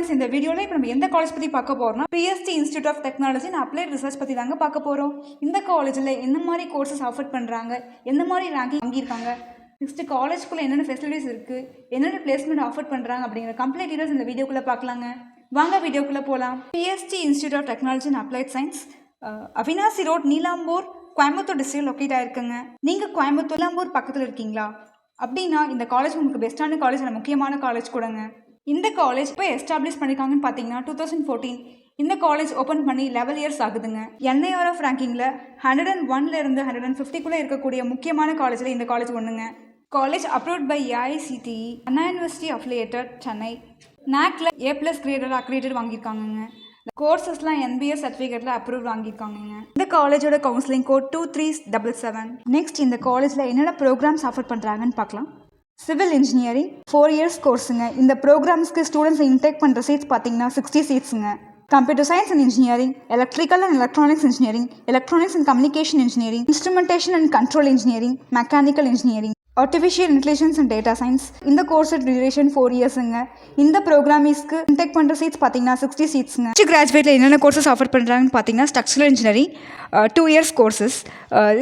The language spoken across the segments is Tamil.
ஸ்டூடெண்ட்ஸ் இந்த வீடியோவில் இப்போ நம்ம எந்த காலேஜ் பற்றி பார்க்க போகிறோம்னா PST institute of technology and applied research பற்றி தாங்க பார்க்க போகிறோம். இந்த காலேஜில் எந்த மாதிரி கோர்சஸ் ஆஃபர் பண்ணுறாங்க, எந்த மாதிரி ரேங்கிங் வாங்கியிருக்காங்க, நெக்ஸ்ட்டு காலேஜ்குள்ளே என்னென்ன ஃபெசிலிட்டிஸ் இருக்குது, என்னென்ன பிளேஸ்மெண்ட் ஆஃபர் பண்ணுறாங்க அப்படிங்கிற கம்ப்ளீட் டீடைல்ஸ் இந்த வீடியோக்குள்ளே பார்க்கலாங்க. வாங்க வீடியோக்குள்ளே போகலாம். PST institute of technology and applied science Avinashi road, Neelambur, Coimbatore district locate ஆகிருக்குங்க. நீங்கள் கோயம்புத்தூர் நீலாம்பூர் பக்கத்தில் இருக்கீங்களா அப்படின்னா இந்த காலேஜ் உங்களுக்கு பெஸ்ட்டான காலேஜ், முக்கியமான காலேஜ் கூடங்க. இந்த காலேஜ் இப்போ எஸ்டாப்ளிஷ் பண்ணியிருக்காங்கன்னு பார்த்தீங்கன்னா 2014. இந்த காலேஜ் ஓப்பன் பண்ணி 11 இயர்ஸ் ஆகுதுங்க. NIRF ரேங்கிங்கில் 101லேருந்து 150க்குள்ளே இருக்கக்கூடிய முக்கியமான காலேஜில் இந்த காலேஜ் ஒன்றுங்க. College approved by AICTE, Anna university affiliated, Chennai. NACல A+ கிரேடர் அக்ரிடேட் வாங்கியிருக்காங்கங்க. கோர்சஸ்லாம் NBA சர்டிஃபிகேட்டில் அப்ரூவ் வாங்கியிருக்காங்க. இந்த காலேஜோட கவுன்சிலிங் கோட் 2377. நெக்ஸ்ட் இந்த காலேஜில் என்னென்ன ப்ரோக்ராம்ஸ் ஆஃபர் பண்ணுறாங்கன்னு பார்க்கலாம். சிவில் இன்ஜினியரிங் 4 இயர்ஸ் கோர்ஸுங்க. இந்த ப்ரோக்ராம்ஸ்க்கு ஸ்டூடெண்ட்ஸ் இன்டேக் பண்ணுற சீட்ஸ் பார்த்தீங்கன்னா 60 சீட்ஸுங்க. Computer science and engineering, electrical and electronics engineering, electronics and communication engineering, instrumentation and control engineering, mechanical engineering, artificial intelligence and data science. இந்த கோர்ஸ் டியூரேஷன் 4 இயர்ஸுங்க. இந்த ப்ரோக்ராமிஸ்க்கு இன்டேக் பண்ணுற சீட்ஸ் பார்த்தீங்கன்னா 60 சீட்ஸுங்க. கிராஜுவேட்டில் என்னென்ன கோர்சஸ் ஆஃபர் பண்ணுறாங்கன்னு பார்த்தீங்கன்னா structural engineering 2 years courses.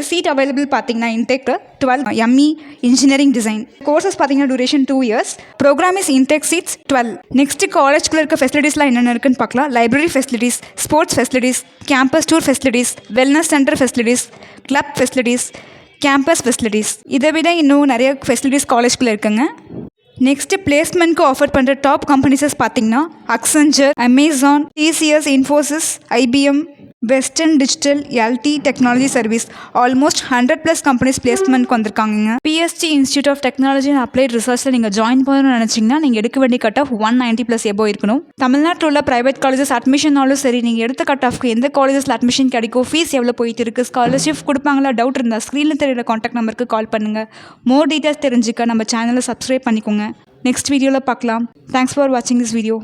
Seat available பார்த்தீங்கன்னா intake 12. ME engineering design courses பார்த்தீங்கன்னா duration 2 years. Program is intake seats 12. Next காலேஜ்குள்ள இருக்க ஃபெசிலிட்டிஸ்லாம் என்னென்ன இருக்குன்னு பார்க்கலாம். Library facilities, sports facilities, campus tour facilities, wellness centre facilities, club facilities, campus facilities. இதை விட இன்னும் நிறைய ஃபெசிலிட்டிஸ் காலேஜ்குள்ளே இருக்குங்க. நெக்ஸ்ட்டு பிளேஸ்மெண்ட்க்கு ஆஃபர் பண்ணுற டாப் கம்பெனிஸஸ் பார்த்தீங்கன்னா Accenture, Amazon, TCS, Infosys, IBM, Western Digital, LT technology service. Almost 100+ companies பிளேஸ்மெண்ட்க்கு வந்திருக்காங்க. PST institute of technology and applied ரிசர்ச்சில் நீங்கள் ஜாயின் பண்ணணும்னு நினச்சிங்கன்னா நீங்கள் எடுக்க வேண்டிய கட் ஆஃப் 190+ எபோ இருக்கணும். தமிழ்நாட்டில் உள்ள ப்ரைவேட் காலேஜஸ் அட்மிஷனாலும் சரி, நீங்கள் எடுத்த கட் ஆஃப்க்கு எந்த காலேஜஸில் அட்மிஷன் கிடைக்கும், ஃபீஸ் எவ்வளோ போயிட்டு இருக்குது, ஸ்காலர்ஷிப் கொடுப்பாங்களா, டவுட் இருந்தால் ஸ்க்ரீனில் தெரியுற காண்டாக்ட் நம்பருக்கு கால் பண்ணுங்கள். மோர் டீட்டெயில்ஸ் தெரிஞ்சுக்க நம்ம சேனலை சப்ஸ்கிரைப் பண்ணிக்கோங்க. நெக்ஸ்ட் வீடியோவில் பார்க்கலாம். தேங்க்ஸ் ஃபார் வாட்சிங் திஸ் வீடியோ.